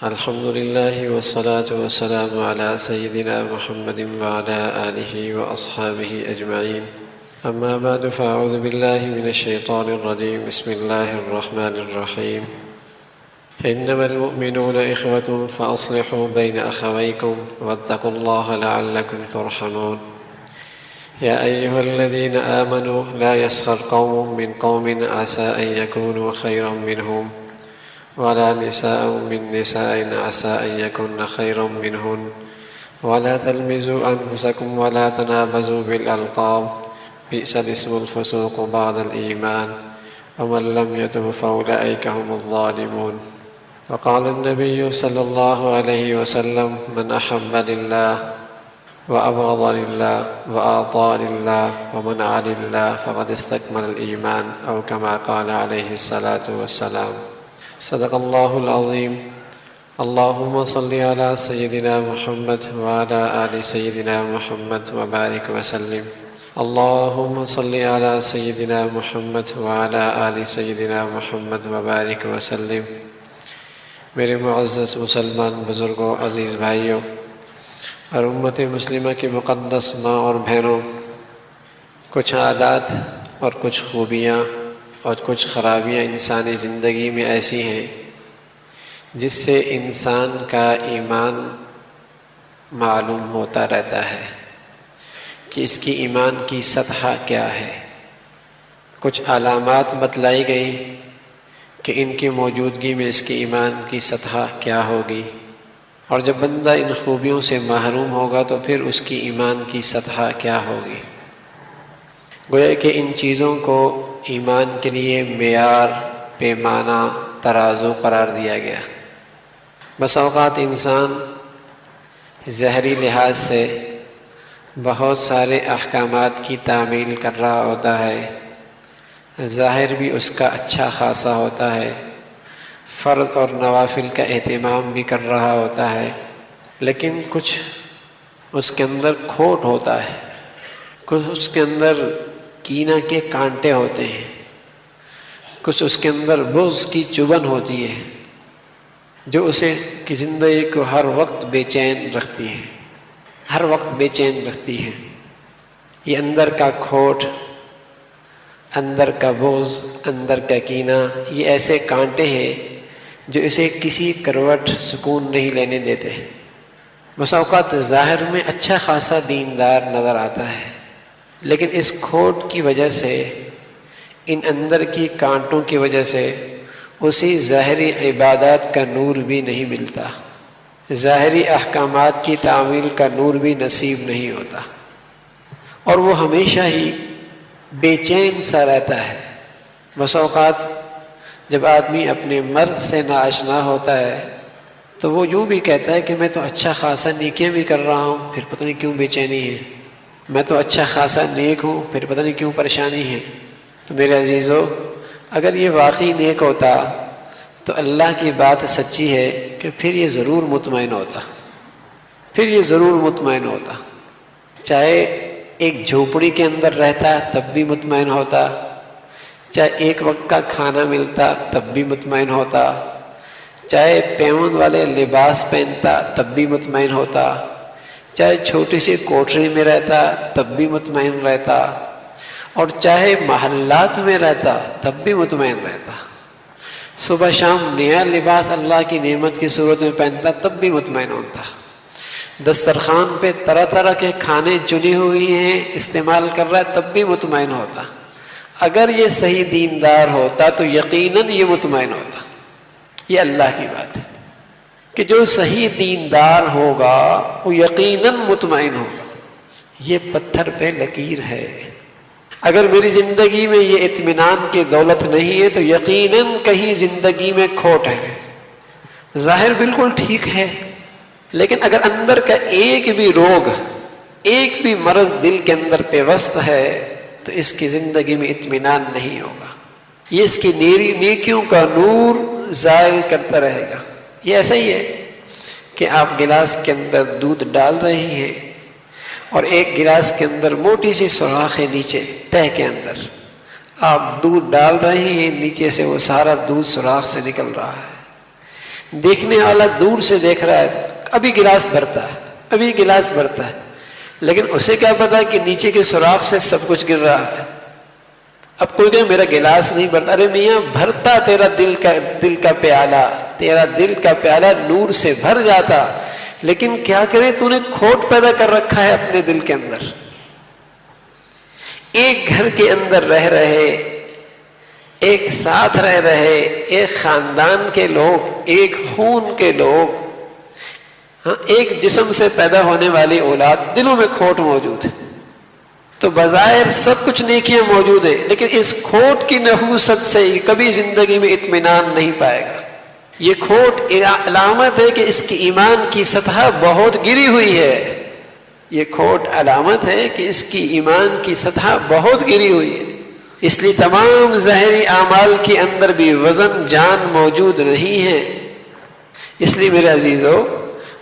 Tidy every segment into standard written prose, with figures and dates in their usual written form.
الحمد لله والصلاة والسلام على سيدنا محمد وعلى آله وأصحابه أجمعين. أما بعد فأعوذ بالله من الشيطان الرجيم. بسم الله الرحمن الرحيم. إنما المؤمنون إخوة فأصلحوا بين أخويكم واتقوا الله لعلكم ترحمون. يا أيها الذين آمنوا لا يسخر قوم من قوم عسى أن يكونوا خيرا منهم ولا نساء من نساء عسى أن يكن خيرا منهن ولا تلمزوا أنفسكم ولا تنابزوا بالألقاب بئس الاسم الفسوق بعد الإيمان ومن لم يتب فأولئك هم الظالمون. وقال النبي صلى الله عليه وسلم من أحب لله وأبغض لله وأعطى لله ومنع لله فقد استكمل الإيمان أو كما قال عليه الصلاة والسلام. صدق الله العظيم. اللهم صل على سيدنا محمد وعلى آل سيدنا محمد وبارك وسلم. اللهم صل على سيدنا محمد وعلى آل سيدنا محمد وبارك وسلم. میرے معزز مسلمان بزرگوں، عزیز بھائیوں اور امت مسلمہ کی مقدس ماں اور بہنوں، کچھ عادات اور کچھ خوبیاں اور کچھ خرابیاں انسانی زندگی میں ایسی ہیں جس سے انسان کا ایمان معلوم ہوتا رہتا ہے کہ اس کی ایمان کی سطح کیا ہے۔ کچھ علامات بتلائی گئی کہ ان کی موجودگی میں اس کی ایمان کی سطح کیا ہوگی، اور جب بندہ ان خوبیوں سے محروم ہوگا تو پھر اس کی ایمان کی سطح کیا ہوگی۔ گویا کہ ان چیزوں کو ایمان کے لیے معیار، پیمانہ، ترازو قرار دیا گیا۔ بس اوقات انسان ظاہری لحاظ سے بہت سارے احکامات کی تعمیل کر رہا ہوتا ہے، ظاہر بھی اس کا اچھا خاصا ہوتا ہے، فرض اور نوافل کا اہتمام بھی کر رہا ہوتا ہے، لیکن کچھ اس کے اندر کھوٹ ہوتا ہے، کچھ اس کے اندر کینہ کے کانٹے ہوتے ہیں، کچھ اس کے اندر بغض کی چبھن ہوتی ہے جو اسے کی زندگی کو ہر وقت بے چین رکھتی ہے، ہر وقت بے چین رکھتی ہے۔ یہ اندر کا کھوٹ، اندر کا بغض، اندر کا کینہ، یہ ایسے کانٹے ہیں جو اسے کسی کروٹ سکون نہیں لینے دیتے۔ بس اوقات ظاہر میں اچھا خاصا دیندار نظر آتا ہے، لیکن اس کھوٹ کی وجہ سے، ان اندر کی کانٹوں کی وجہ سے اسی ظاہری عبادات کا نور بھی نہیں ملتا، ظاہری احکامات کی تعمیل کا نور بھی نصیب نہیں ہوتا، اور وہ ہمیشہ ہی بے چین سا رہتا ہے۔ بس اوقات جب آدمی اپنے مرض سے ناآشنا ہوتا ہے تو وہ یوں بھی کہتا ہے کہ میں تو اچھا خاصا نیکیاں بھی کر رہا ہوں، پھر پتہ نہیں کیوں بے چینی ہے، میں تو اچھا خاصا نیک ہوں، پھر پتہ نہیں کیوں پریشانی ہے۔ تو میرے عزیزو، اگر یہ واقعی نیک ہوتا تو اللہ کی بات سچی ہے کہ پھر یہ ضرور مطمئن ہوتا، پھر یہ ضرور مطمئن ہوتا۔ چاہے ایک جھوپڑی کے اندر رہتا تب بھی مطمئن ہوتا، چاہے ایک وقت کا کھانا ملتا تب بھی مطمئن ہوتا، چاہے پیون والے لباس پہنتا تب بھی مطمئن ہوتا، چاہے چھوٹی سی کوٹری میں رہتا تب بھی مطمئن رہتا، اور چاہے محلات میں رہتا تب بھی مطمئن رہتا۔ صبح شام نیا لباس اللہ کی نعمت کی صورت میں پہنتا تب بھی مطمئن ہوتا۔ دسترخوان پہ طرح طرح کے کھانے چنی ہوئی ہیں، استعمال کر رہا ہے تب بھی مطمئن ہوتا۔ اگر یہ صحیح دیندار ہوتا تو یقیناً یہ مطمئن ہوتا۔ یہ اللہ کی بات ہے کہ جو صحیح دیندار ہوگا وہ یقیناً مطمئن ہوگا۔ یہ پتھر پہ لکیر ہے۔ اگر میری زندگی میں یہ اطمینان کی دولت نہیں ہے تو یقیناً کہیں زندگی میں کھوٹ ہے۔ ظاہر بالکل ٹھیک ہے، لیکن اگر اندر کا ایک بھی روگ، ایک بھی مرض دل کے اندر پیوست ہے تو اس کی زندگی میں اطمینان نہیں ہوگا۔ یہ اس کی نیکیوں کا نور زائل کرتا رہے گا۔ یہ ایسا ہی ہے کہ آپ گلاس کے اندر دودھ ڈال رہے ہیں اور ایک گلاس کے اندر موٹی سی سوراخ ہے، نیچے تہہ کے اندر آپ دودھ ڈال رہے ہیں، نیچے سے وہ سارا دودھ سوراخ سے نکل رہا ہے۔ دیکھنے والا دور سے دیکھ رہا ہے، ابھی گلاس بھرتا ہے، ابھی گلاس بھرتا ہے، لیکن اسے کیا پتا کہ نیچے کے سوراخ سے سب کچھ گر رہا ہے۔ اب کوئی کہے میرا گلاس نہیں بھرتا، ارے میاں بھرتا تیرا دل کا پیالہ، تیرا دل کا پیالہ نور سے بھر جاتا، لیکن کیا کرے تو نے کھوٹ پیدا کر رکھا ہے اپنے دل کے اندر۔ ایک گھر کے اندر رہ رہے، ایک ساتھ رہ رہے، ایک خاندان کے لوگ، ایک خون کے لوگ، ایک جسم سے پیدا ہونے والی اولاد، دلوں میں کھوٹ موجود ہے۔ تو بظاہر سب کچھ نیکیاں موجود ہیں، لیکن اس کھوٹ کی نحوست سے کبھی زندگی میں اطمینان نہیں پائے گا۔ یہ کھوٹ علامت ہے کہ اس کی ایمان کی سطح بہت گری ہوئی ہے۔ یہ کھوٹ علامت ہے کہ اس کی ایمان کی سطح بہت گری ہوئی ہے۔ اس لیے تمام ظاہری اعمال کے اندر بھی وزن جان موجود نہیں ہے۔ اس لیے میرے عزیزو،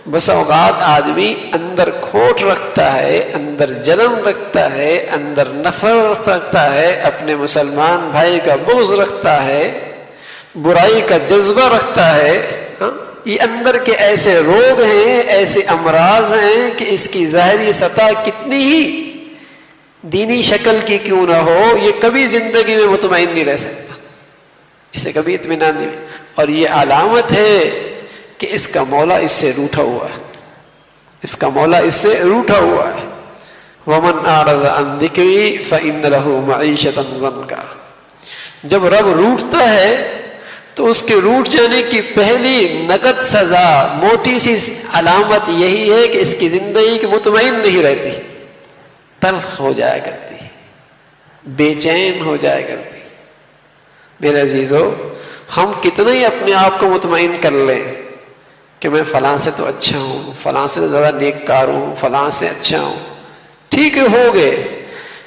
بس اوقات آدمی اندر کھوٹ رکھتا ہے، اندر جلن رکھتا ہے، اندر نفرت رکھتا ہے، اپنے مسلمان بھائی کا بغض رکھتا ہے، برائی کا جذبہ رکھتا ہے۔ یہ اندر کے ایسے روگ ہیں، ایسے امراض ہیں کہ اس کی ظاہری سطح کتنی ہی دینی شکل کی کیوں نہ ہو، یہ کبھی زندگی میں مطمئن نہیں رہ سکتا، اسے کبھی اطمینان نہیں۔ اور یہ علامت ہے کہ اس کا مولا اس سے روٹھا ہوا ہے، اس کا مولا اس سے روٹھا ہوا ہے۔ وَمَنْ أَعْرَضَ عَنْ ذِكْرِي فَإِنَّ لَهُ مَعِيشَةً ضَنْكًا۔ جب رب روٹھتا ہے تو اس کے روٹھ جانے کی پہلی نقد سزا، موٹی سی علامت یہی ہے کہ اس کی زندگی کی مطمئن نہیں رہتی، تلخ ہو جایا کرتی، بے چین ہو جایا کرتی۔ میرے عزیزو، ہم کتنا ہی اپنے آپ کو مطمئن کر لیں کہ میں فلاں سے تو اچھا ہوں، فلاں سے زیادہ نیک کار ہوں، فلاں سے اچھا ہوں، ٹھیک ہے ہو گئے،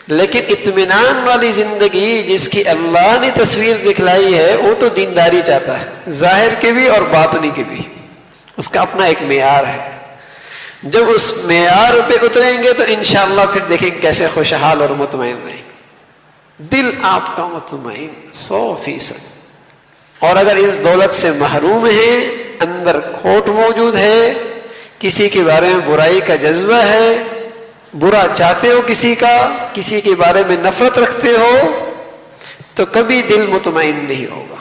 لیکن اطمینان والی زندگی جس کی اللہ نے تصویر دکھلائی ہے وہ تو دینداری چاہتا ہے، ظاہر کے بھی اور باطنی کے بھی، اس کا اپنا ایک معیار ہے۔ جب اس معیار پہ اتریں گے تو انشاءاللہ پھر دیکھیں کیسے خوشحال اور مطمئن رہیں گے۔ دل آپ کا مطمئن 100%۔ اور اگر اس دولت سے محروم ہیں، اندر کھوٹ موجود ہے، کسی کے بارے میں برائی کا جذبہ ہے، برا چاہتے ہو کسی کا، کسی کے بارے میں نفرت رکھتے ہو، تو کبھی دل مطمئن نہیں ہوگا۔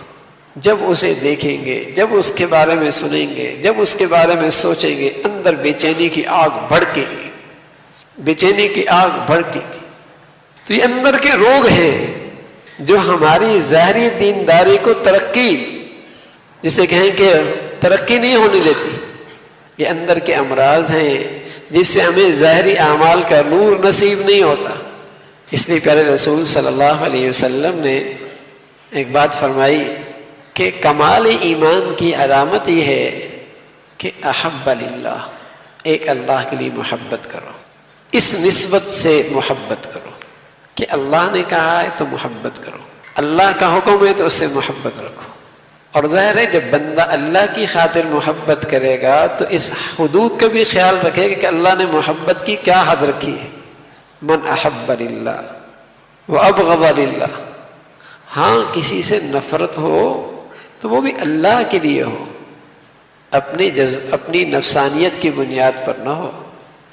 جب اسے دیکھیں گے، جب اس کے بارے میں سنیں گے، جب اس کے بارے میں سوچیں گے، اندر بے چینی کی آگ بھڑکے گی، بے چینی کی آگ بھڑکے گی۔ تو یہ اندر کے روگ ہیں جو ہماری ظاہری دینداری کو ترقی، جسے کہیں کہ ترقی نہیں ہونے دیتی، یہ اندر کے امراض ہیں جس سے ہمیں ظاہری اعمال کا نور نصیب نہیں ہوتا۔ اس لیے پیارے رسول صلی اللہ علیہ وسلم نے ایک بات فرمائی کہ کمال ایمان کی علامت یہ ہے کہ احب للہ، ایک اللہ کے لیے محبت کرو، اس نسبت سے محبت کرو کہ اللہ نے کہا ہے تو محبت کرو، اللہ کا حکم ہے تو اس سے محبت رکھو۔ اور ظاہر ہے جب بندہ اللہ کی خاطر محبت کرے گا تو اس حدود کا بھی خیال رکھے گا کہ اللہ نے محبت کی کیا حد رکھی ہے۔ من احب للہ وابغض للہ، ہاں کسی سے نفرت ہو تو وہ بھی اللہ کے لیے ہو، اپنی نفسانیت کی بنیاد پر نہ ہو۔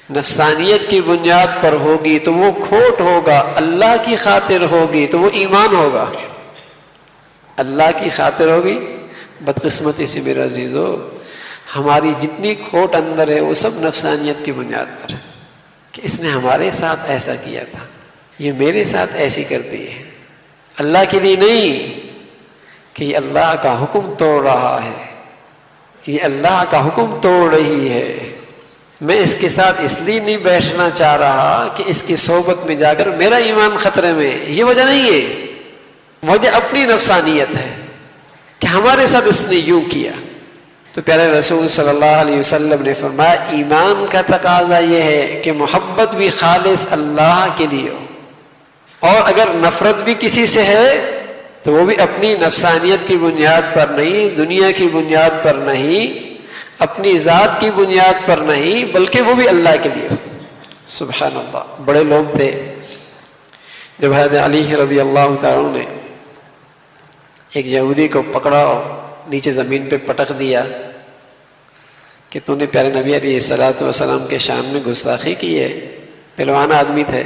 نفسانیت کی بنیاد پر ہوگی تو وہ کھوٹ ہوگا، اللہ کی خاطر ہوگی تو وہ ایمان ہوگا۔ اللہ کی خاطر ہوگی، بدقسمتی سے میرا عزیزو ہماری جتنی کھوٹ اندر ہے وہ سب نفسانیت کی بنیاد پر ہے کہ اس نے ہمارے ساتھ ایسا کیا تھا، یہ میرے ساتھ ایسی کرتی ہے، اللہ کے لیے نہیں کہ یہ اللہ کا حکم توڑ رہا ہے، یہ اللہ کا حکم توڑ رہی ہے، میں اس کے ساتھ اس لیے نہیں بیٹھنا چاہ رہا کہ اس کی صحبت میں جا کر میرا ایمان خطرے میں، یہ وجہ نہیں ہے، وجہ اپنی نفسانیت ہے کہ ہمارے ساتھ اس نے یوں کیا۔ تو پیارے رسول صلی اللہ علیہ وسلم نے فرمایا ایمان کا تقاضا یہ ہے کہ محبت بھی خالص اللہ کے لیے ہو، اور اگر نفرت بھی کسی سے ہے تو وہ بھی اپنی نفسانیت کی بنیاد پر نہیں، دنیا کی بنیاد پر نہیں، اپنی ذات کی بنیاد پر نہیں، بلکہ وہ بھی اللہ کے لیے۔ سبحان اللہ، بڑے لوگ تھے جب حضرت علی رضی اللہ تعالیٰ عنہ نے ایک یہودی کو پکڑا اور نیچے زمین پہ پٹک دیا کہ تو نے پیارے نبی علیہ الصلوۃ والسلام کے شان میں گستاخی کی ہے. پہلوان آدمی تھے،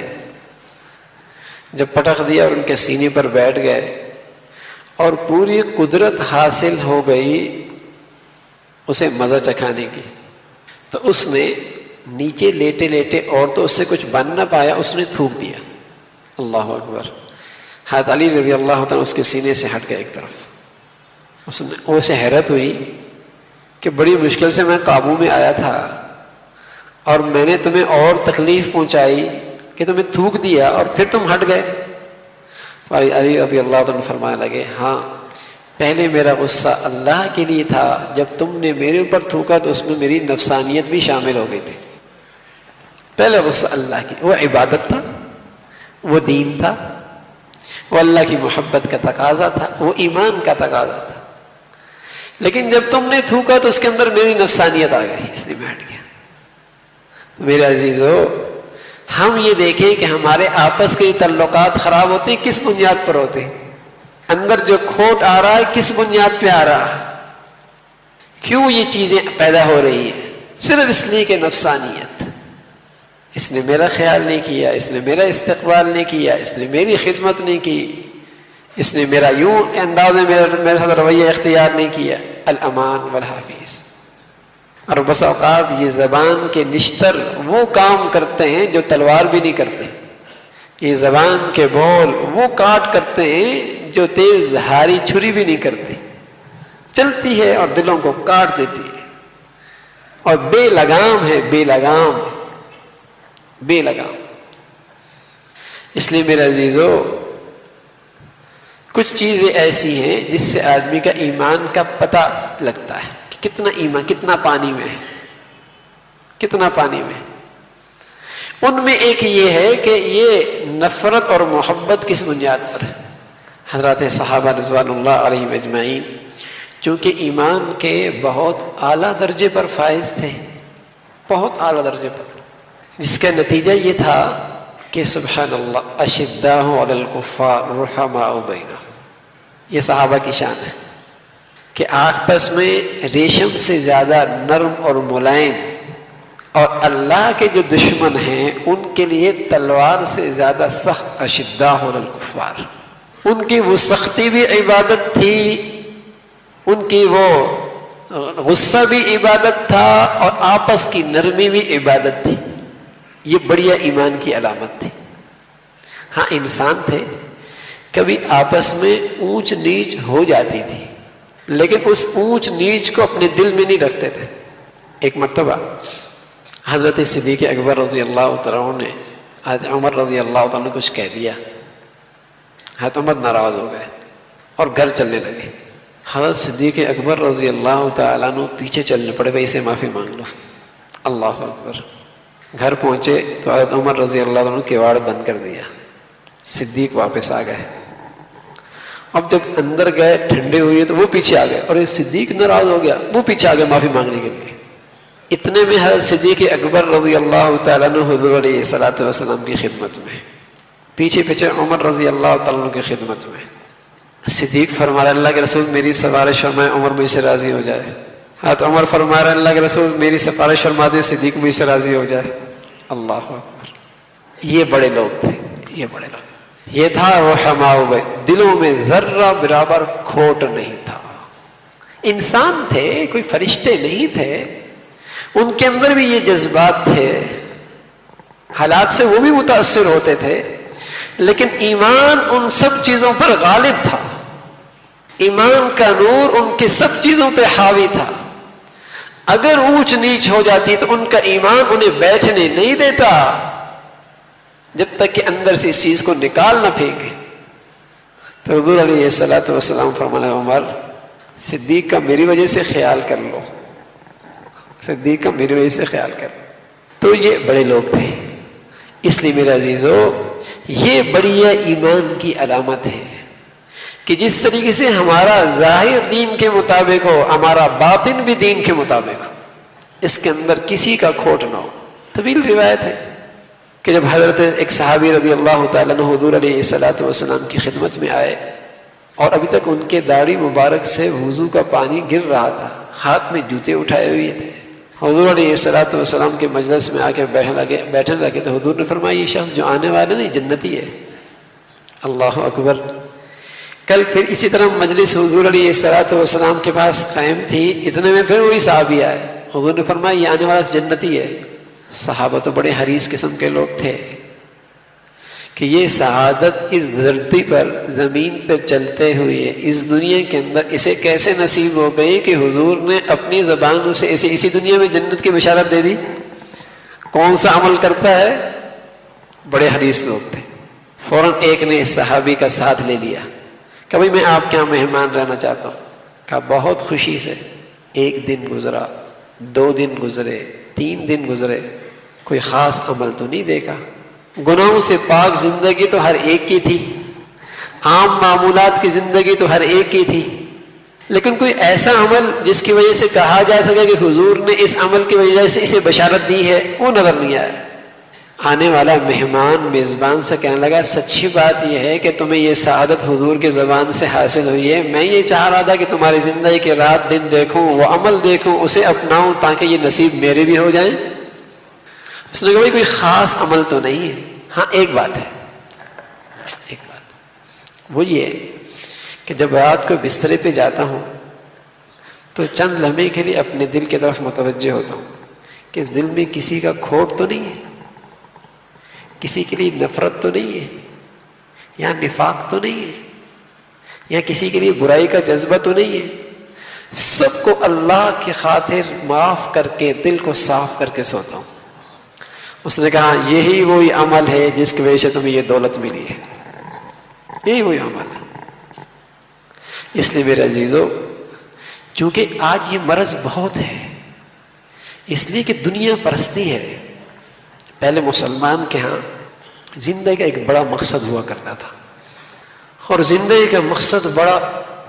جب پٹخ دیا اور ان کے سینے پر بیٹھ گئے اور پوری قدرت حاصل ہو گئی اسے مزہ چکھانے کی، تو اس نے نیچے لیٹے لیٹے، اور تو اس سے کچھ بن نہ پایا، اس نے تھوک دیا. اللہ اکبر. حضرت علی رضی اللہ تعالیٰ اس کے سینے سے ہٹ گئے ایک طرف. اسے حیرت ہوئی کہ بڑی مشکل سے میں قابو میں آیا تھا اور میں نے تمہیں اور تکلیف پہنچائی کہ تمہیں تھوک دیا اور پھر تم ہٹ گئے. علی رضی اللہ عنہ فرمانے لگے ہاں پہلے میرا غصہ اللہ کے لیے تھا، جب تم نے میرے اوپر تھوکا تو اس میں میری نفسانیت بھی شامل ہو گئی تھی. پہلے غصہ اللہ کی، وہ عبادت تھا، وہ دین تھا، وہ اللہ کی محبت کا تقاضا تھا، وہ ایمان کا تقاضا تھا. لیکن جب تم نے تھوکا تو اس کے اندر میری نفسانیت آ گئی، اس لیے میں ہٹ گیا. میرے عزیزو، ہم یہ دیکھیں کہ ہمارے آپس کے تعلقات خراب ہوتے ہیں کس بنیاد پر ہوتے ہیں؟ اندر جو کھوٹ آ رہا ہے کس بنیاد پہ آ رہا ہے؟ کیوں یہ چیزیں پیدا ہو رہی ہیں؟ صرف اس لیے کہ نفسانیت. اس نے میرا خیال نہیں کیا، اس نے میرا استقبال نہیں کیا، اس نے میری خدمت نہیں کی، اس نے میرا یوں انداز میں میرے ساتھ رویہ اختیار نہیں کیا. الامان والحافظ. اور بس اوقات یہ زبان کے نشتر وہ کام کرتے ہیں جو تلوار بھی نہیں کرتے. یہ زبان کے بول وہ کاٹ کرتے ہیں جو تیز دھاری چھری بھی نہیں کرتی. چلتی ہے اور دلوں کو کاٹ دیتی ہے، اور بے لگام ہے، بے لگام، بے لگام. اس لیے میرے عزیزو، کچھ چیزیں ایسی ہیں جس سے آدمی کا ایمان کا پتہ لگتا ہے کہ کتنا ایمان، کتنا پانی میں ہے، کتنا پانی میں. ان میں ایک یہ ہے کہ یہ نفرت اور محبت کس بنیاد پر ہے. حضرات صحابہ رضوان اللہ علیہم اجمعین چونکہ ایمان کے بہت اعلیٰ درجے پر فائز تھے، بہت اعلیٰ درجے پر، جس کا نتیجہ یہ تھا کہ سبحان اللہ اشداء علی الکفار رحماء بینہم. یہ صحابہ کی شان ہے کہ آپس میں ریشم سے زیادہ نرم اور ملائم، اور اللہ کے جو دشمن ہیں ان کے لیے تلوار سے زیادہ سخت. اشداء علی الکفار، ان کی وہ سختی بھی عبادت تھی، ان کی وہ غصہ بھی عبادت تھا، اور آپس کی نرمی بھی عبادت تھی. یہ بڑھیا ایمان کی علامت تھی. ہاں انسان تھے، کبھی آپس میں اونچ نیچ ہو جاتی تھی، لیکن اس اونچ نیچ کو اپنے دل میں نہیں رکھتے تھے. ایک مرتبہ حضرت صدیق اکبر رضی اللہ تعالیٰ عنہ نے حضرت عمر رضی اللہ تعالیٰ نے کچھ کہہ دیا. حضرت عمر ناراض ہو گئے اور گھر چلنے لگے. حضرت صدیق اکبر رضی اللہ تعالیٰ عنہ پیچھے چلنے پڑے، بھائی اسے معافی مانگ لو. اللہ اکبر. گھر پہنچے تو حضرت عمر رضی اللہ عنہ نے کیواڑ بند کر دیا. صدیق واپس آ گئے. اب جب اندر گئے ٹھنڈے ہوئے تو وہ پیچھے آ گئے، اور یہ صدیق ناراض ہو گیا، وہ پیچھے آ گئے معافی مانگنے کے لیے. اتنے میں حضرت صدیق اکبر رضی اللہ تعالیٰ عنہ حضور علیہ الصلوۃ والسلام کی خدمت میں، پیچھے پیچھے عمر رضی اللہ تعالیٰ عنہ کی خدمت میں. صدیق فرما رہے اللہ کے رسول میری سفارش فرمائے، عمر مجھ سے راضی ہو جائے. حضرت عمر فرما رہے اللہ کے رسول میری سفارش فرما دے، صدیق مجھ سے راضی ہو جائے. اللہ اکبر. یہ بڑے لوگ تھے، یہ بڑے لوگ. یہ تھا رحماء بین، دلوں میں ذرہ برابر کھوٹ نہیں تھا. انسان تھے، کوئی فرشتے نہیں تھے، ان کے اندر بھی یہ جذبات تھے، حالات سے وہ بھی متاثر ہوتے تھے، لیکن ایمان ان سب چیزوں پر غالب تھا. ایمان کا نور ان کی سب چیزوں پہ حاوی تھا. اگر اونچ نیچ ہو جاتی تو ان کا ایمان انہیں بیٹھنے نہیں دیتا جب تک کہ اندر سے اس چیز کو نکال نہ پھینکے. تو حضور علیہ الصلوۃ والسلام فرمانے عمر صدیق کا میری وجہ سے خیال کر لو، صدیق کا میری وجہ سے خیال کر لو. تو یہ بڑے لوگ تھے. اس لیے میرے عزیزو یہ بڑی ایمان کی علامت ہے کہ جس طریقے سے ہمارا ظاہر دین کے مطابق ہو، ہمارا باطن بھی دین کے مطابق ہو، اس کے اندر کسی کا کھوٹ نہ ہو. طویل روایت ہے کہ جب حضرت ایک صحابی رضی اللہ تعالیٰ عنہ حضور علیہ الصلوۃ والسلام کی خدمت میں آئے، اور ابھی تک ان کے داڑھی مبارک سے وضو کا پانی گر رہا تھا، ہاتھ میں جوتے اٹھائے ہوئے تھے. حضور علیہ الصلوۃ والسلام کے مجلس میں آ کے بیٹھنے لگے تو حضور نے فرمایا یہ شخص جو آنے والا نہیں جنتی ہے۔ اللہ اکبر۔ کل پھر اسی طرح مجلس حضور علیہ الصلوۃ والسلام کے پاس قائم تھی، اتنے میں پھر وہی صحابی آئے، حضور نے فرمایا یہ آنے والا جنتی ہے۔ صحابہ تو بڑے حریص قسم کے لوگ تھے کہ یہ سعادت اس دھرتی پر زمین پر چلتے ہوئے اس دنیا کے اندر اسے کیسے نصیب ہو گئی کہ حضور نے اپنی زبان سے اسے اسی دنیا میں جنت کی بشارت دے دی۔ کون سا عمل کرتا ہے؟ بڑے حریص لوگ تھے۔ فوراً ایک نے اس صحابی کا ساتھ لے لیا کہ بھائی میں آپ کے یہاں مہمان رہنا چاہتا ہوں۔ کہا بہت خوشی سے۔ ایک دن گزرا، 2 دن گزرے، 3 دن گزرے، کوئی خاص عمل تو نہیں دیکھا۔ گناہوں سے پاک زندگی تو ہر ایک کی تھی، عام معمولات کی زندگی تو ہر ایک کی تھی، لیکن کوئی ایسا عمل جس کی وجہ سے کہا جا سکے کہ حضور نے اس عمل کی وجہ سے اسے بشارت دی ہے، وہ نظر نہیں آیا۔ آنے والا مہمان میزبان سے کہنے لگا سچی بات یہ ہے کہ تمہیں یہ سعادت حضور کی زبان سے حاصل ہوئی ہے، میں یہ چاہ رہا تھا کہ تمہاری زندگی کے رات دن دیکھوں، وہ عمل دیکھوں، اسے اپناؤں تاکہ یہ نصیب میرے بھی ہو جائیں۔ اس نے کہا کوئی خاص عمل تو نہیں ہے، ہاں ایک بات ہے، ایک بات وہ یہ ہے کہ جب رات کو بسترے پہ جاتا ہوں تو چند لمحے کے لیے اپنے دل کی طرف متوجہ ہوتا ہوں کہ اس دل میں کسی کا کھوٹ تو نہیں ہے، کسی کے لیے نفرت تو نہیں ہے، یا نفاق تو نہیں ہے، یا کسی کے لیے برائی کا جذبہ تو نہیں ہے، سب کو اللہ کی خاطر معاف کر کے دل کو صاف کر کے سوتا ہوں۔ اس نے کہا یہی وہی عمل ہے جس کی وجہ سے تمہیں یہ دولت ملی ہے، یہی وہی عمل ہے۔ اس لیے میرے عزیزو، چونکہ آج یہ مرض بہت ہے، اس لیے کہ دنیا پرستی ہے۔ پہلے مسلمان کے ہاں زندگی کا ایک بڑا مقصد ہوا کرتا تھا، اور زندگی کا مقصد بڑا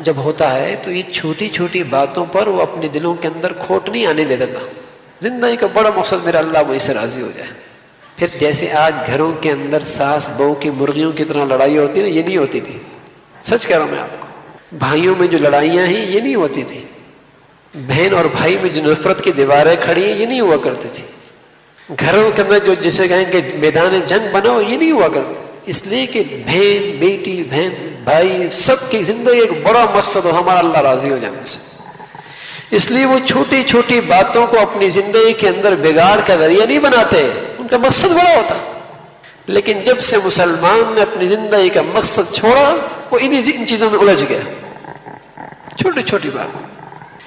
جب ہوتا ہے تو یہ چھوٹی چھوٹی باتوں پر وہ اپنے دلوں کے اندر کھوٹ نہیں آنے دیتا تھا۔ زندگی کا بڑا مقصد میرا اللہ مجھ سے راضی ہو جائے۔ پھر جیسے آج گھروں کے اندر ساس بہو کی مرغیوں کی طرح لڑائی ہوتی ہے نا، یہ نہیں ہوتی تھی، سچ کہہ رہا ہوں میں آپ کو۔ بھائیوں میں جو لڑائیاں ہیں یہ نہیں ہوتی تھی، بہن اور بھائی میں جو نفرت کی دیواریں کھڑی ہیں یہ نہیں ہوا کرتی تھی، گھروں کے اندر جو جسے کہیں کہ میدان جنگ بناؤ یہ نہیں ہوا کرتا، اس لیے کہ بہن بیٹی بہن بھائی سب کی زندگی ایک بڑا مقصد ہو، ہمارا اللہ راضی ہو جائے ہم سے۔ اس لیے وہ چھوٹی چھوٹی باتوں کو اپنی زندگی کے اندر بگاڑ کا ذریعہ نہیں بناتے، ان کا مقصد بڑا ہوتا۔ لیکن جب سے مسلمان نے اپنی زندگی کا مقصد چھوڑا وہ ان چیزوں میں الجھ گیا، چھوٹی چھوٹی بات،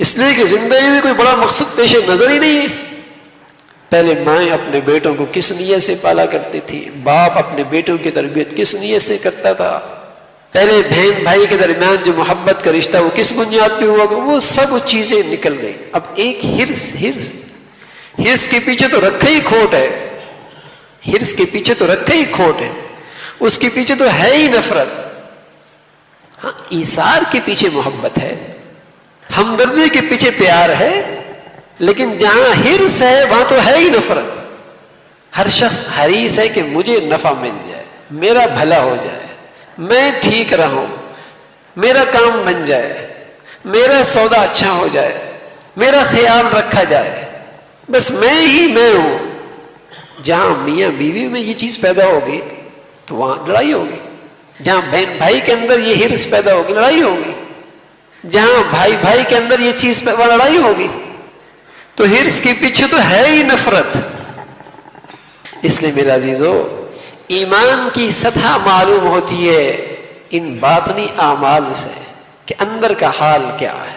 اس لیے کہ زندگی میں کوئی بڑا مقصد پیش نظر ہی نہیں ہے۔ پہلے مائیں اپنے بیٹوں کو کس نیت سے پالا کرتی تھی، باپ اپنے بیٹوں کی تربیت کس نیت سے کرتا تھا، پہلے بہن بھائی کے درمیان جو محبت کا رشتہ وہ کس بنیاد پہ ہوا، وہ سب چیزیں نکل گئی۔ اب ایک ہرس کے پیچھے تو رکھا ہی کھوٹ ہے، ہرس کے پیچھے تو رکھا ہی کھوٹ ہے، اس کے پیچھے تو ہے ہی نفرت۔ ہاں ایثار کے پیچھے محبت ہے، ہمدردی کے پیچھے پیار ہے، لیکن جہاں ہرس ہے وہاں تو ہے ہی نفرت۔ ہر شخص حریص ہے کہ مجھے نفع مل جائے، میرا بھلا ہو جائے، میں ٹھیک رہوں، میرا کام بن جائے، میرا سودا اچھا ہو جائے، میرا خیال رکھا جائے، بس میں ہی میں ہوں۔ جہاں میاں بیوی میں یہ چیز پیدا ہوگی تو وہاں لڑائی ہوگی، جہاں بہن بھائی کے اندر یہ ہرس پیدا ہوگی لڑائی ہوگی، جہاں بھائی بھائی کے اندر یہ چیز وہاں لڑائی ہوگی۔ تو ہرس کے پیچھے تو ہے ہی نفرت۔ اس لیے میرے عزیزو، ایمان کی سطح معلوم ہوتی ہے ان باطنی اعمال سے کہ اندر کا حال کیا ہے،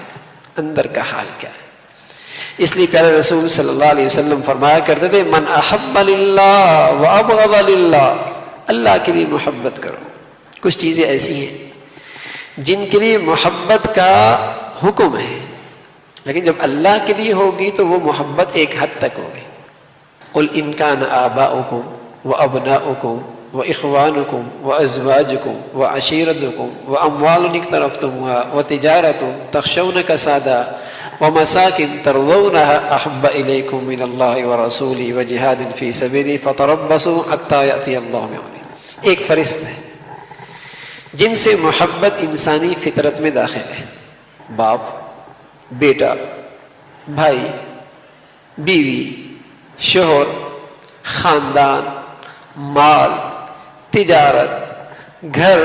اندر کا حال کیا ہے۔ اس لیے پیارے رسول صلی اللہ علیہ وسلم فرمایا کرتے تھے من احب للہ وابغض للہ، اللہ کے لیے محبت کرو۔ کچھ چیزیں ایسی ہیں جن کے لیے محبت کا حکم ہے، لیکن جب اللہ کے لیے ہوگی تو وہ محبت ایک حد تک ہوگی۔ قل ان کان آباؤکم وابناؤکم واخوانکم وازواجکم وعشیرتکم واموال اقترفتموها وتجارۃ تخشون کسادها ومساکن ترضونها احب الیکم من اللہ ورسولہ وجہاد فی سبیلہ فتربصوا حتی یأتی اللہ بامرہ۔ ایک فرشت ہے جن سے محبت انسانی فطرت میں داخل ہے، باپ، بیٹا، بھائی، بیوی، شوہر، خاندان، مال، تجارت، گھر،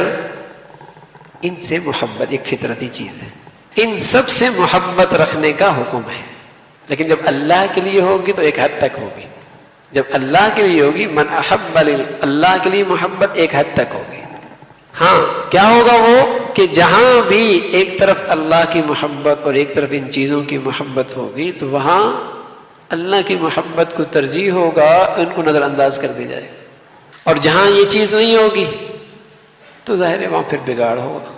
ان سے محبت ایک فطرتی چیز ہے، ان سب سے محبت رکھنے کا حکم ہے، لیکن جب اللہ کے لیے ہوگی تو ایک حد تک ہوگی. جب اللہ کے لیے ہوگی، من احب اللہ کے لیے محبت ایک حد تک ہوگی. ہاں کیا ہوگا وہ کہ جہاں بھی ایک طرف اللہ کی محبت اور ایک طرف ان چیزوں کی محبت ہوگی تو وہاں اللہ کی محبت کو ترجیح ہوگا، ان کو نظر انداز کر دی جائے. اور جہاں یہ چیز نہیں ہوگی تو ظاہر ہے وہاں پھر بگاڑ ہوگا،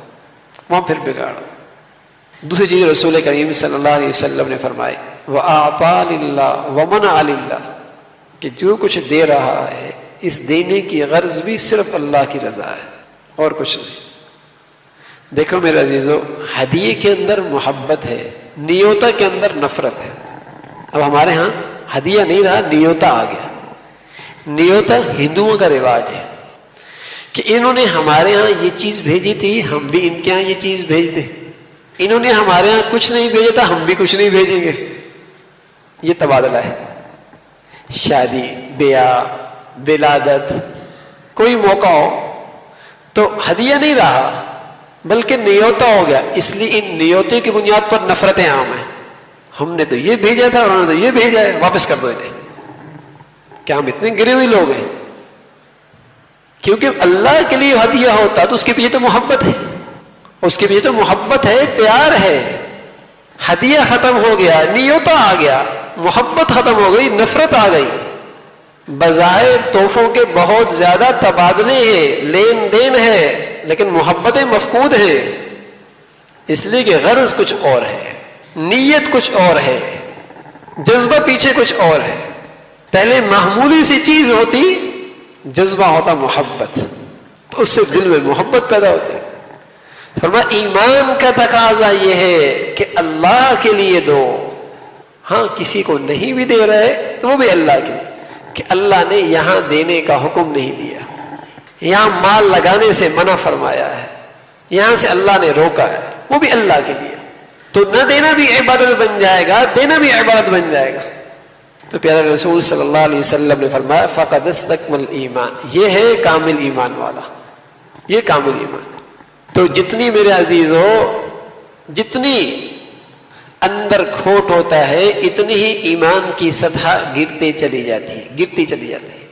وہاں پھر بگاڑ ہوگا. دوسری چیز رسول کریم صلی اللہ علیہ وسلم نے فرمائی، وَأَعْطَى لِلَّهِ وَمَنَعَ لِلَّهِ، کہ جو کچھ دے رہا ہے اس دینے کی غرض بھی صرف اللہ کی رضا ہے اور کچھ نہیں. دیکھو میرے عزیزو، ہدیے کے اندر محبت ہے، نیوتا کے اندر نفرت ہے. اب ہمارے ہاں ہدیہ نہیں رہا، نیوتا آ گیا. نیوتا ہندوؤں کا رواج ہے کہ انہوں نے ہمارے ہاں یہ چیز بھیجی تھی، ہم بھی ان کے ہاں یہ چیز بھیج دیں. انہوں نے ہمارے ہاں کچھ نہیں بھیجا تھا، ہم بھی کچھ نہیں بھیجیں گے. یہ تبادلہ ہے. شادی، بیاہ، ولادت، کوئی موقع ہو تو ہدیہ نہیں رہا بلکہ نیوتا ہو گیا. اس لیے ان نیوتے کی بنیاد پر نفرتیں عام ہیں. ہم نے تو یہ بھیجا تھا، انہوں نے تو یہ بھیجا ہے، واپس کر دو انہیں. کیا ہم اتنے گرے ہوئے لوگ ہیں؟ کیونکہ اللہ کے لیے ہدیہ ہوتا تو اس کے پیچھے تو محبت ہے، اس کے پیچھے تو محبت ہے، پیار ہے. ہدیہ ختم ہو گیا، نیوتا آ گیا، محبت ختم ہو گئی، نفرت آ گئی. بظاہر تحفوں کے بہت زیادہ تبادلے ہیں، لین دین ہے، لیکن محبتیں مفقود ہیں. اس لیے کہ غرض کچھ اور ہے، نیت کچھ اور ہے، جذبہ پیچھے کچھ اور ہے. پہلے معمولی سی چیز ہوتی، جذبہ ہوتا محبت، تو اس سے دل میں محبت پیدا ہوتی. فرمایا ایمان کا تقاضا یہ ہے کہ اللہ کے لیے دو. ہاں کسی کو نہیں بھی دے رہے تو وہ بھی اللہ کے لیے، کہ اللہ نے یہاں دینے کا حکم نہیں دیا، یہاں مال لگانے سے منع فرمایا ہے، یہاں سے اللہ نے روکا ہے، وہ بھی اللہ کے لیے. تو نہ دینا بھی عبادت بن جائے گا، دینا بھی عبادت بن جائے گا. تو پیارے رسول صلی اللہ علیہ وسلم نے فرمایا فقد استکمل ایمان، یہ ہے کامل ایمان والا، یہ کامل ایمان. تو جتنی میرے عزیزو، جتنی اندر کھوٹ ہوتا ہے اتنی ہی ایمان کی سطح گرتی چلی جاتی ہے، گرتی چلی جاتی ہے.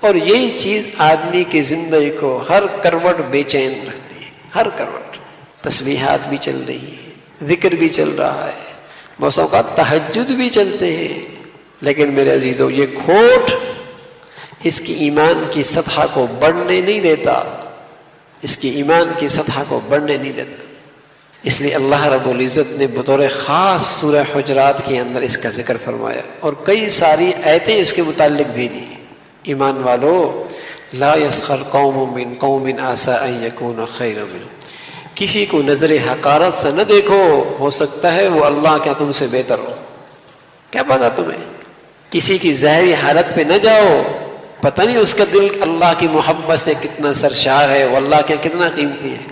اور یہی چیز آدمی کی زندگی کو ہر کروٹ بے چین رکھتی ہے، ہر کروٹ. تسبیحات بھی چل رہی ہے، ذکر بھی چل رہا ہے، بہت اوقات تہجد بھی چلتے ہیں، لیکن میرے عزیزو یہ کھوٹ اس کی ایمان کی سطح کو بڑھنے نہیں دیتا، اس کی ایمان کی سطح کو بڑھنے نہیں دیتا. اس لیے اللہ رب العزت نے بطور خاص سورہ حجرات کے اندر اس کا ذکر فرمایا اور کئی ساری آیتیں اس کے متعلق بھیجی. ایمان والو، لا یسخر قوم من قوم عسى ان یکونوا خیرا منهم، کسی کو نظر حقارت سے نہ دیکھو، ہو سکتا ہے وہ اللہ کیا تم سے بہتر ہو. کیا پتا تمہیں؟ کسی کی ظاہری حالت پہ نہ جاؤ، پتہ نہیں اس کا دل اللہ کی محبت سے کتنا سرشار ہے، وہ اللہ کے کتنا قیمتی ہے.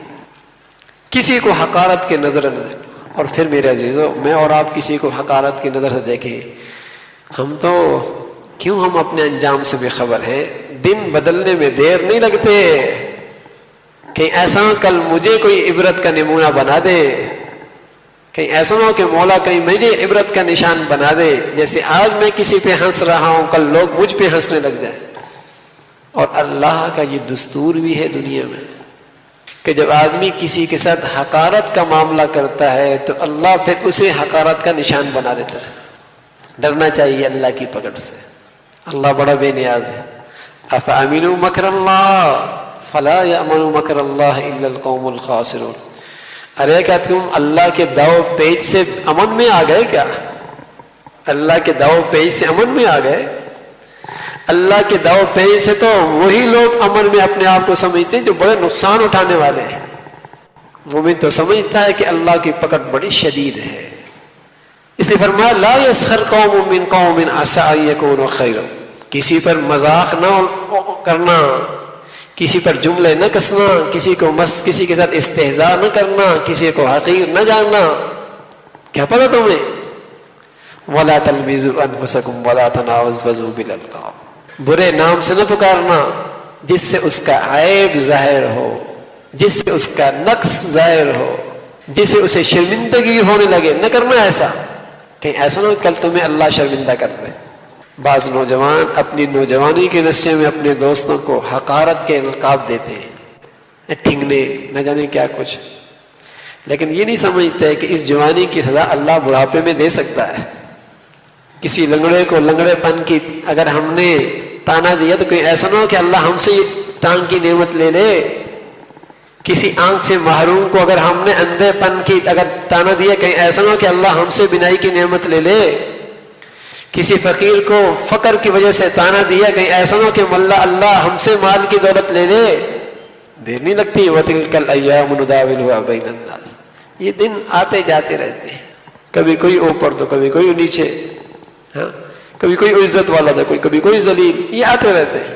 کسی کو حقارت کے نظر نہ دیکھو. اور پھر میرے عزیزو، میں اور آپ کسی کو حقارت کی نظر سے دیکھیں، ہم تو کیوں ہم اپنے انجام سے بے خبر ہیں. دن بدلنے میں دیر نہیں لگتے، کہیں ایسا کل مجھے کوئی عبرت کا نمونہ بنا دے، کہیں ایسا نہ ہو کہ مولا کہیں مجھے عبرت کا نشان بنا دے، جیسے آج میں کسی پہ ہنس رہا ہوں کل لوگ مجھ پہ ہنسنے لگ جائیں. اور اللہ کا یہ دستور بھی ہے دنیا میں کہ جب آدمی کسی کے ساتھ حقارت کا معاملہ کرتا ہے تو اللہ پھر اسے حقارت کا نشان بنا دیتا ہے. ڈرنا چاہیے اللہ کی پکڑ سے، اللہ بڑا بے نیاز ہے. افامنوا مکر اللہ فلا یامن مکر اللہ الا القوم الخاسرون. ارے کیا تم اللہ کے داؤ پیچ سے امن میں آ گئے؟ کیا اللہ کے داؤ پیچ سے امن میں آ گئے؟ اللہ کے داؤ پیچ سے تو وہی لوگ امن میں اپنے آپ کو سمجھتے ہیں جو بڑے نقصان اٹھانے والے ہیں. مومن تو سمجھتا ہے کہ اللہ کی پکڑ بڑی شدید ہے. اس لیے فرمایا لا یسخر قوم من قوم عسى ان یکونوا خیرا، کسی پر مذاق نہ کرنا، کسی پر جملے نہ کسنا، کسی کے ساتھ استہزاء نہ کرنا، کسی کو حقیر نہ جاننا. کیا پتا تمہیں وَلَا تَلْمِزُوا أَنفُسَكُمْ وَلَا تَنَابَزُوا بِالْأَلْقَابِ، برے نام سے نہ پکارنا جس سے اس کا عیب ظاہر ہو، جس سے اس کا نقص ظاہر ہو، جس سے اسے شرمندگی ہونے لگے، نہ کرنا ایسا، کہیں ایسا نہ ہو کل تمہیں اللہ شرمندہ کر دے۔ بعض نوجوان اپنی نوجوانی کے نشے میں اپنے دوستوں کو حقارت کے القاب دیتے ہیں، ٹھنگنے، نہ جانے کیا کچھ، لیکن یہ نہیں سمجھتے کہ اس جوانی کی سزا اللہ بڑھاپے میں دے سکتا ہے۔ کسی لنگڑے کو لنگڑے پن کی اگر ہم نے تانا دیا تو کوئی ایسا نہ ہو کہ اللہ ہم سے ٹانگ کی نعمت لے لے۔ کسی آنکھ سے محروم کو اگر ہم نے اندھے پن کی اگر تانا دیا، کہیں ایسا نہ ہو کہ اللہ ہم سے بینائی کی نعمت لے لے۔ کسی فقیر کو فقر کی وجہ سے تانا دیا، کہیں ایسا نہ ہو کہ اللہ ہم سے مال کی دولت لے لے۔ دیر نہیں لگتی، وَتِلْكَ الْأَيَّامُ نُدَاوِلُهَا بَيْنَ النَّاسِ، یہ دن آتے جاتے رہتے ہیں، کبھی کوئی اوپر تو کبھی کوئی نیچے، ہاں کبھی کوئی عزت والا تھا، کبھی کوئی ذلیل، یہ آتے رہتے ہیں۔